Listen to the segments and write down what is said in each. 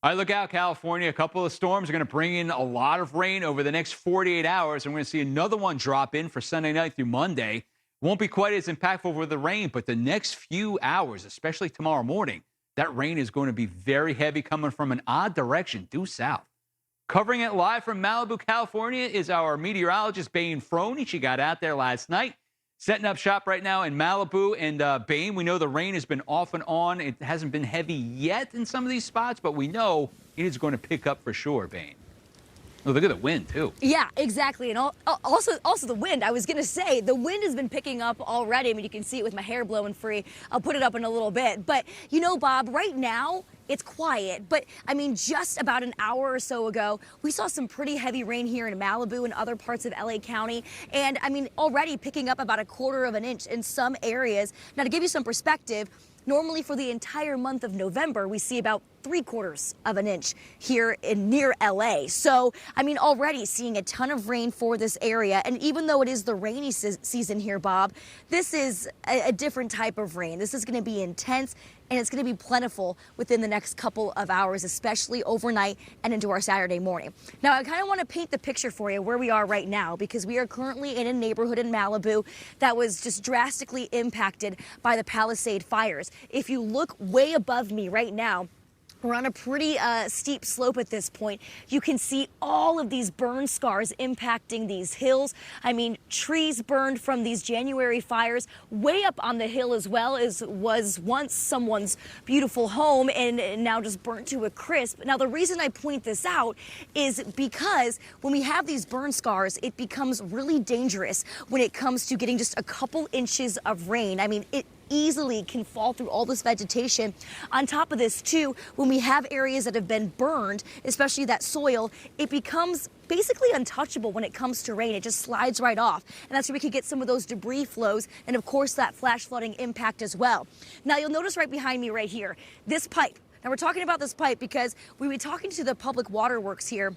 All right, look out, California. A couple of storms are going to bring in a lot of rain over the next 48 hours. And we're going to see another one drop in for Sunday night through Monday. Won't be quite as impactful with the rain, but the next few hours, especially tomorrow morning, that rain is going to be very heavy, coming from an odd direction due south. Covering it live from Malibu, California is our meteorologist, Bayne Froney. She got out there last night, setting up shop right now in Malibu. And Bayne, we know the rain has been off and on. It hasn't been heavy yet in some of these spots, but we know it is going to pick up for sure, Bayne. Oh, look at the wind, too. Yeah, exactly. And also the wind. I was going to say, the wind has been picking up already. I mean, you can see it with my hair blowing free. I'll put it up in a little bit. But, you know, Bob, right now, it's quiet. But, I mean, just about an hour or so ago, we saw some pretty heavy rain here in Malibu and other parts of LA County. And, I mean, already picking up about 1/4 of an inch in some areas. Now, to give you some perspective, normally for the entire month of November, we see about 3/4 of an inch here in near LA. So, I mean, already seeing a ton of rain for this area. And even though it is the rainy season here, Bob, this is a different type of rain. This is going to be intense, and it's going to be plentiful within the next couple of hours, especially overnight and into our Saturday morning. Now, I kind of want to paint the picture for you where we are right now, because we are currently in a neighborhood in Malibu that was just drastically impacted by the Palisade fires. If you look way above me right now, we're on a pretty steep slope at this point. You can see all of these burn scars impacting these hills. I mean, trees burned from these January fires way up on the hill, as well as was once someone's beautiful home and now just burnt to a crisp. Now, the reason I point this out is because when we have these burn scars, it becomes really dangerous when it comes to getting just a couple inches of rain. I mean, it easily can fall through all this vegetation. On top of this, too, when we have areas that have been burned, especially that soil, it becomes basically untouchable when it comes to rain. It just slides right off. And that's where we could get some of those debris flows and, of course, that flash flooding impact as well. Now, you'll notice right behind me right here, this pipe. Now, we're talking about this pipe because we were talking to the Public Water Works here,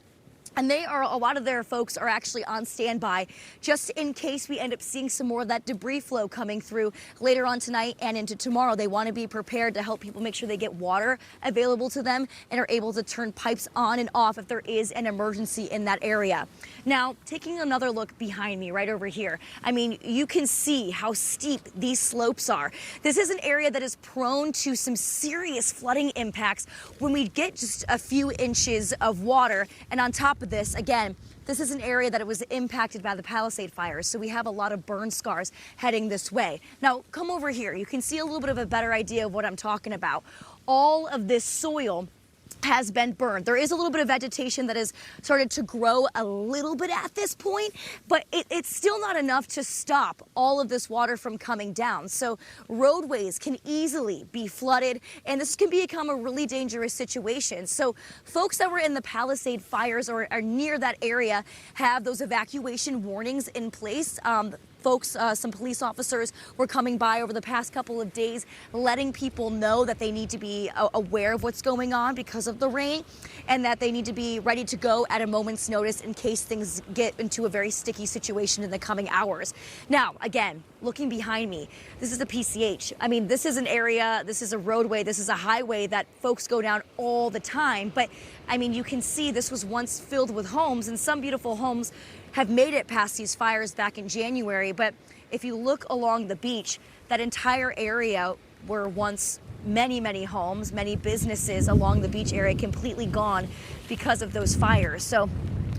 and a lot of their folks are actually on standby just in case we end up seeing some more of that debris flow coming through later on tonight and into tomorrow. They want to be prepared to help people make sure they get water available to them and are able to turn pipes on and off if there is an emergency in that area. Now, taking another look behind me right over here, I mean, you can see how steep these slopes are. This is an area that is prone to some serious flooding impacts when we get just a few inches of water. And on top of this, again, this is an area that it was impacted by the Palisade fires, so we have a lot of burn scars heading this way. Now, come over here. You can see a little bit of a better idea of what I'm talking about. All of this soil has been burned. There is a little bit of vegetation that has started to grow a little bit at this point, but it's still not enough to stop all of this water from coming down. So roadways can easily be flooded, and this can become a really dangerous situation. So folks that were in the Palisade fires or are near that area have those evacuation warnings in place. Folks, some police officers were coming by over the past couple of days, letting people know that they need to be aware of what's going on because of the rain, and that they need to be ready to go at a moment's notice in case things get into a very sticky situation in the coming hours. Now, again, looking behind me, this is a PCH. I mean, this is an area, this is a roadway, this is a highway that folks go down all the time. But, I mean, you can see this was once filled with homes, and some beautiful homes have made it past these fires back in January. But if you look along the beach, that entire area were once many, many homes, many businesses along the beach area completely gone because of those fires. So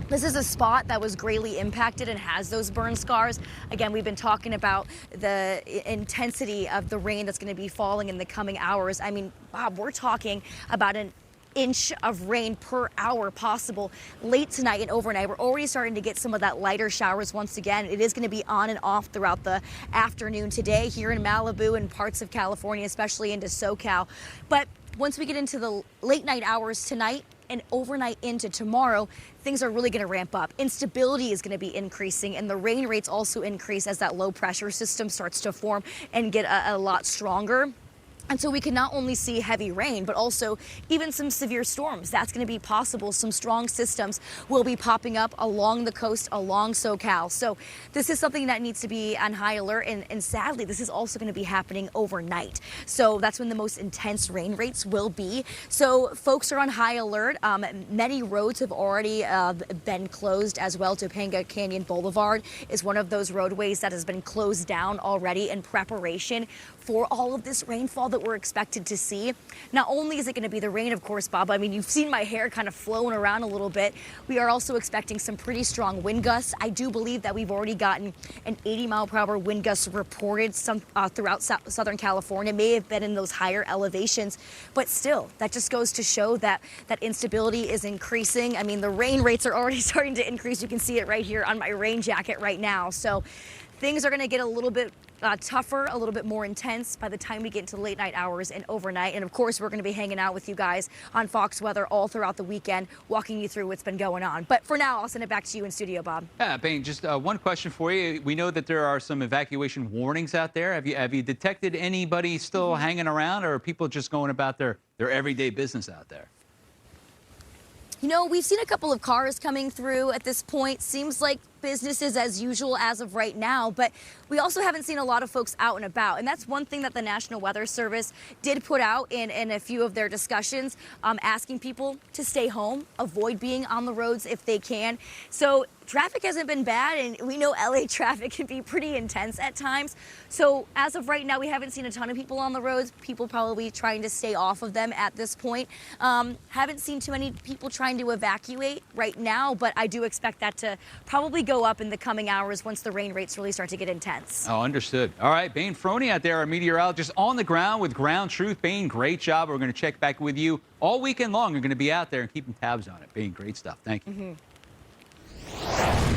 this is a spot that was greatly impacted and has those burn scars. Again, we've been talking about the intensity of the rain that's going to be falling in the coming hours. I mean, Bob, we're talking about an inch of rain per hour possible late tonight and overnight. We're already starting to get some of that lighter showers once again. It is going to be on and off throughout the afternoon today here in Malibu and parts of California, especially into SoCal. But once we get into the late night hours tonight and overnight into tomorrow, things are really going to ramp up. Instability is going to be increasing, and the rain rates also increase as that low pressure system starts to form and get a lot stronger. And so we can not only see heavy rain, but also even some severe storms. That's going to be possible. Some strong systems will be popping up along the coast, along SoCal. So this is something that needs to be on high alert. And sadly, this is also going to be happening overnight. So that's when the most intense rain rates will be. So folks are on high alert. Many roads have already been closed as well. Topanga Canyon Boulevard is one of those roadways that has been closed down already in preparation for all of this rainfall that we're expected to see. Not only is it going to be the rain, of course, Bob, I mean, you've seen my hair kind of flowing around a little bit. We are also expecting some pretty strong wind gusts. I do believe that we've already gotten an 80-mile-per-hour wind gust reported throughout Southern California. May have been in those higher elevations, but still, that just goes to show that instability is increasing. I mean, the rain rates are already starting to increase. You can see it right here on my rain jacket right now. So things are going to get a little bit tougher, a little bit more intense by the time we get into late night hours and overnight. And of course, we're going to be hanging out with you guys on Fox Weather all throughout the weekend, walking you through what's been going on. But for now, I'll send it back to you in studio, Bob. Yeah, Bayne, just one question for you. We know that there are some evacuation warnings out there. Have you detected anybody still hanging around, or are people just going about their everyday business out there? You know, we've seen a couple of cars coming through at this point. Seems like business is as usual as of right now, but we also haven't seen a lot of folks out and about. And that's one thing that the National Weather Service did put out in a few of their discussions, asking people to stay home, avoid being on the roads if they can. So traffic hasn't been bad, and we know LA traffic can be pretty intense at times. So as of right now, we haven't seen a ton of people on the roads. People probably trying to stay off of them at this point. Haven't seen too many people trying to evacuate right now, but I do expect that to probably go up in the coming hours once the rain rates really start to get intense. Oh, understood. All right, Bayne Froney out there, our meteorologist on the ground with ground truth. Bayne, great job. We're going to check back with you all weekend long. You're going to be out there and keeping tabs on it. Bayne, great stuff. Thank you.